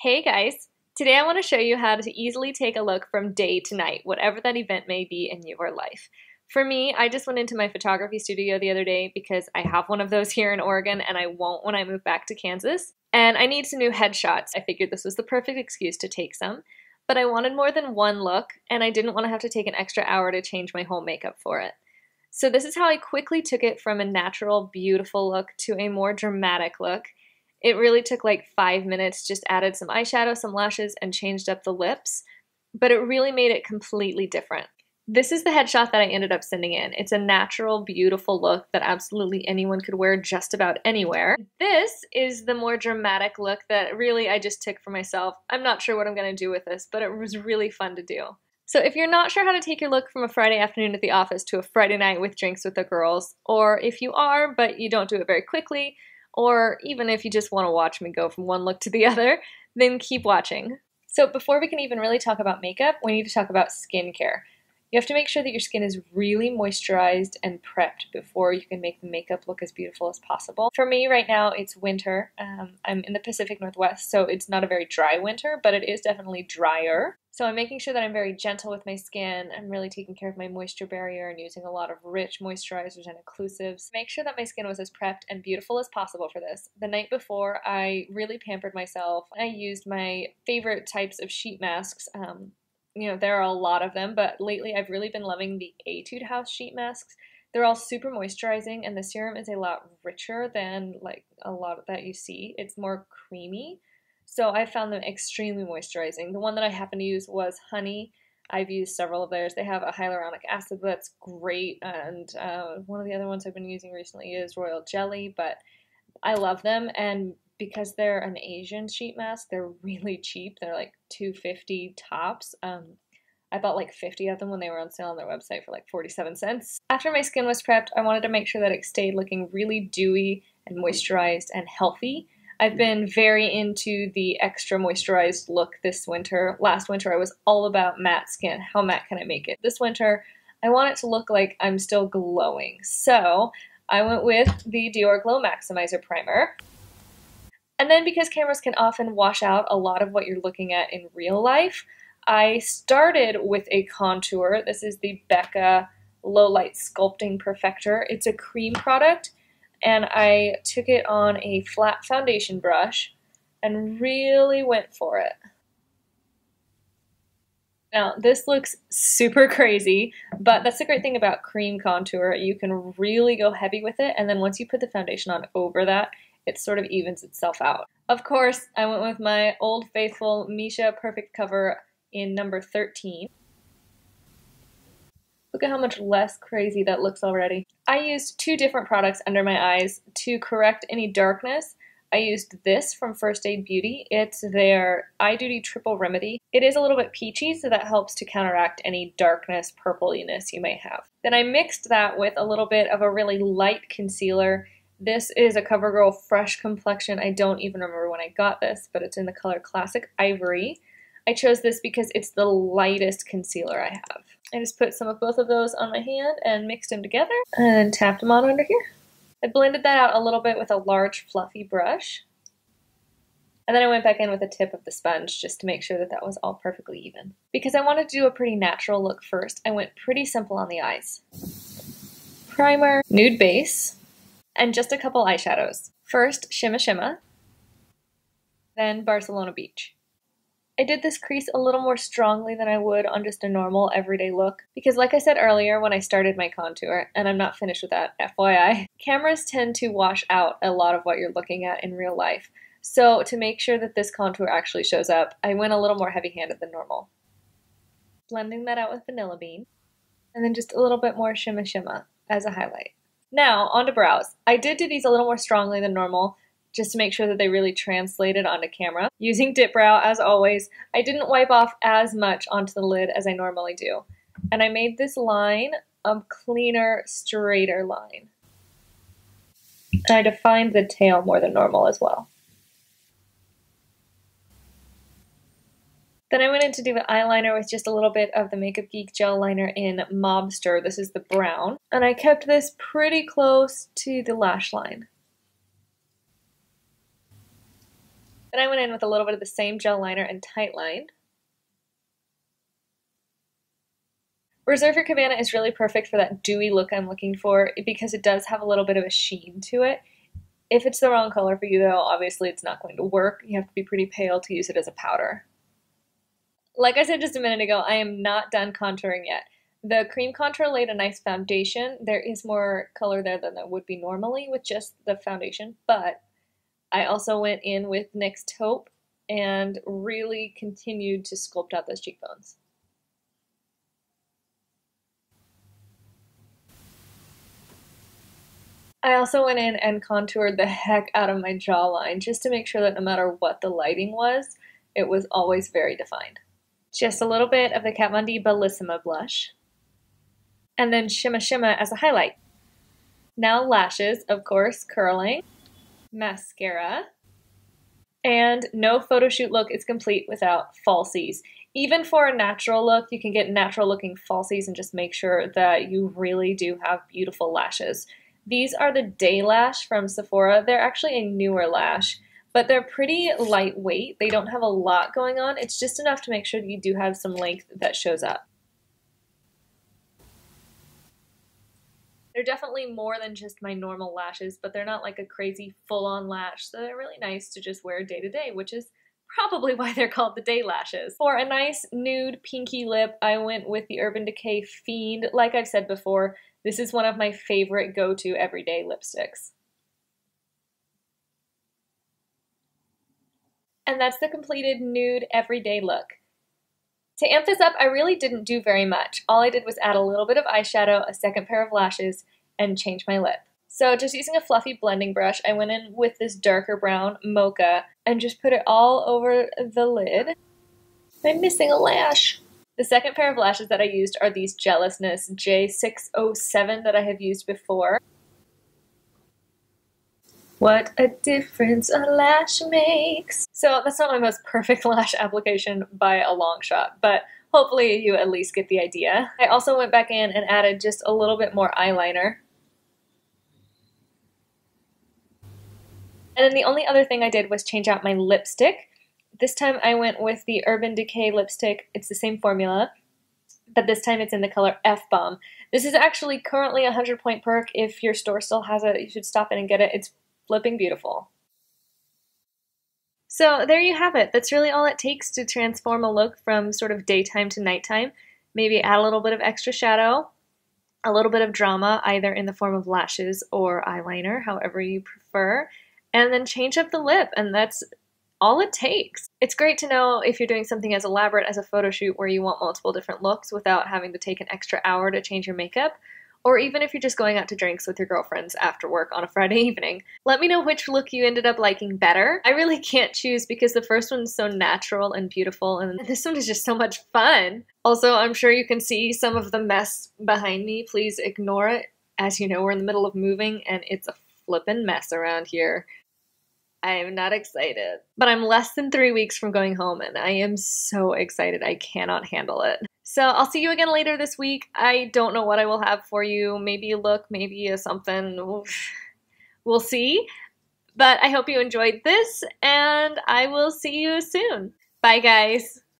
Hey guys! Today I want to show you how to easily take a look from day to night, whatever that event may be in your life. For me, I just went into my photography studio the other day because I have one of those here in Oregon and I won't when I move back to Kansas. And I need some new headshots. I figured this was the perfect excuse to take some. But I wanted more than one look and I didn't want to have to take an extra hour to change my whole makeup for it. So this is how I quickly took it from a natural, beautiful look to a more dramatic look. It really took like 5 minutes, just added some eyeshadow, some lashes, and changed up the lips, but it really made it completely different. This is the headshot that I ended up sending in. It's a natural, beautiful look that absolutely anyone could wear just about anywhere. This is the more dramatic look that really I just took for myself. I'm not sure what I'm going to do with this, but it was really fun to do. So if you're not sure how to take your look from a Friday afternoon at the office to a Friday night with drinks with the girls, or if you are, but you don't do it very quickly, or even if you just want to watch me go from one look to the other, then keep watching. So before we can even really talk about makeup, we need to talk about skincare. You have to make sure that your skin is really moisturized and prepped before you can make the makeup look as beautiful as possible. For me right now, it's winter. I'm in the Pacific Northwest, so it's not a very dry winter, but it is definitely drier. So I'm making sure that I'm very gentle with my skin. I'm really taking care of my moisture barrier and using a lot of rich moisturizers and occlusives. Make sure that my skin was as prepped and beautiful as possible for this. The night before, I really pampered myself. I used my favorite types of sheet masks. There are a lot of them, but lately I've really been loving the Etude House sheet masks. They're all super moisturizing, and the serum is a lot richer than like a lot that you see. It's more creamy. So I found them extremely moisturizing. The one that I happened to use was Honey. I've used several of theirs. They have a hyaluronic acid that's great, and one of the other ones I've been using recently is Royal Jelly, but I love them, and because they're an Asian sheet mask, they're really cheap. They're like $2.50 tops. I bought like 50 of them when they were on sale on their website for like 47 cents. After my skin was prepped, I wanted to make sure that it stayed looking really dewy and moisturized and healthy. I've been very into the extra moisturized look this winter. Last winter I was all about matte skin. How matte can I make it? This winter I want it to look like I'm still glowing. So I went with the Dior Glow Maximizer primer. And then because cameras can often wash out a lot of what you're looking at in real life, I started with a contour. This is the Becca Low Light Sculpting Perfector. It's a cream product, and I took it on a flat foundation brush and really went for it. Now, this looks super crazy, but that's the great thing about cream contour. You can really go heavy with it, and then once you put the foundation on over that, it sort of evens itself out. Of course, I went with my old faithful Missha Perfect Cover in number 13. Look at how much less crazy that looks already. I used 2 different products under my eyes to correct any darkness. I used this from First Aid Beauty. It's their Eye Duty Triple Remedy. It is a little bit peachy, so that helps to counteract any darkness, purpliness you may have. Then I mixed that with a little bit of a really light concealer. This is a Covergirl Fresh Complexion. I don't even remember when I got this, but it's in the color Classic Ivory. I chose this because it's the lightest concealer I have. I just put some of both of those on my hand and mixed them together and tapped them on under here. I blended that out a little bit with a large fluffy brush. And then I went back in with a tip of the sponge just to make sure that that was all perfectly even. Because I wanted to do a pretty natural look first, I went pretty simple on the eyes. Primer, nude base, and just a couple eyeshadows. First, Shimma, then Barcelona Beach. I did this crease a little more strongly than I would on just a normal everyday look because like I said earlier when I started my contour, and I'm not finished with that, FYI, cameras tend to wash out a lot of what you're looking at in real life. So to make sure that this contour actually shows up, I went a little more heavy-handed than normal. Blending that out with Vanilla Bean, and then just a little bit more Shimma as a highlight. Now, on to brows. I did do these a little more strongly than normal, just to make sure that they really translated onto camera. Using Dipbrow, as always, I didn't wipe off as much onto the lid as I normally do. And I made this line a cleaner, straighter line. And I defined the tail more than normal as well. Then I went in to do the eyeliner with just a little bit of the Makeup Geek gel liner in Mobster. This is the brown. And I kept this pretty close to the lash line. Then I went in with a little bit of the same gel liner and tight lined. Reserve Your Cabana is really perfect for that dewy look I'm looking for because it does have a little bit of a sheen to it. If it's the wrong color for you though, obviously it's not going to work. You have to be pretty pale to use it as a powder. Like I said just a minute ago, I am not done contouring yet. The cream contour laid a nice foundation. There is more color there than there would be normally with just the foundation, but I also went in with NYX Taupe and really continued to sculpt out those cheekbones. I also went in and contoured the heck out of my jawline just to make sure that no matter what the lighting was, it was always very defined. Just a little bit of the Kat Von D Bellisima blush. And then Shimma as a highlight. Now lashes, of course, curling, mascara, and no photo shoot look is complete without falsies. Even for a natural look, you can get natural looking falsies and just make sure that you really do have beautiful lashes. These are the Day Lash from Sephora. They're actually a newer lash, but they're pretty lightweight. They don't have a lot going on. It's just enough to make sure that you do have some length that shows up. They're definitely more than just my normal lashes, but they're not like a crazy full-on lash, so they're really nice to just wear day to day, which is probably why they're called the Day Lashes. For a nice nude pinky lip, I went with the Urban Decay Fiend. Like I've said before, this is one of my favorite go-to everyday lipsticks. And that's the completed nude everyday look. To amp this up, I really didn't do very much. All I did was add a little bit of eyeshadow, a second pair of lashes, and change my lip. So just using a fluffy blending brush, I went in with this darker brown Mocha and just put it all over the lid. I'm missing a lash. The second pair of lashes that I used are these Jealousness J607 that I have used before. What a difference a lash makes. So that's not my most perfect lash application by a long shot, but hopefully you at least get the idea. I also went back in and added just a little bit more eyeliner. And then the only other thing I did was change out my lipstick. This time I went with the Urban Decay lipstick. It's the same formula, but this time it's in the color F-Bomb. This is actually currently a 100-point perk. If your store still has it, you should stop in and get it. It's flipping beautiful. So there you have it. That's really all it takes to transform a look from sort of daytime to nighttime. Maybe add a little bit of extra shadow, a little bit of drama, either in the form of lashes or eyeliner, however you prefer, and then change up the lip, and that's all it takes. It's great to know if you're doing something as elaborate as a photo shoot where you want multiple different looks without having to take an extra hour to change your makeup, or even if you're just going out to drinks with your girlfriends after work on a Friday evening. Let me know which look you ended up liking better. I really can't choose because the first one's so natural and beautiful, and this one is just so much fun. Also, I'm sure you can see some of the mess behind me. Please ignore it. As you know, we're in the middle of moving, and it's a flippin' mess around here. I am not excited, but I'm less than 3 weeks from going home, and I am so excited. I cannot handle it. So I'll see you again later this week. I don't know what I will have for you. Maybe a look, maybe a something. We'll see. But I hope you enjoyed this, and I will see you soon. Bye, guys.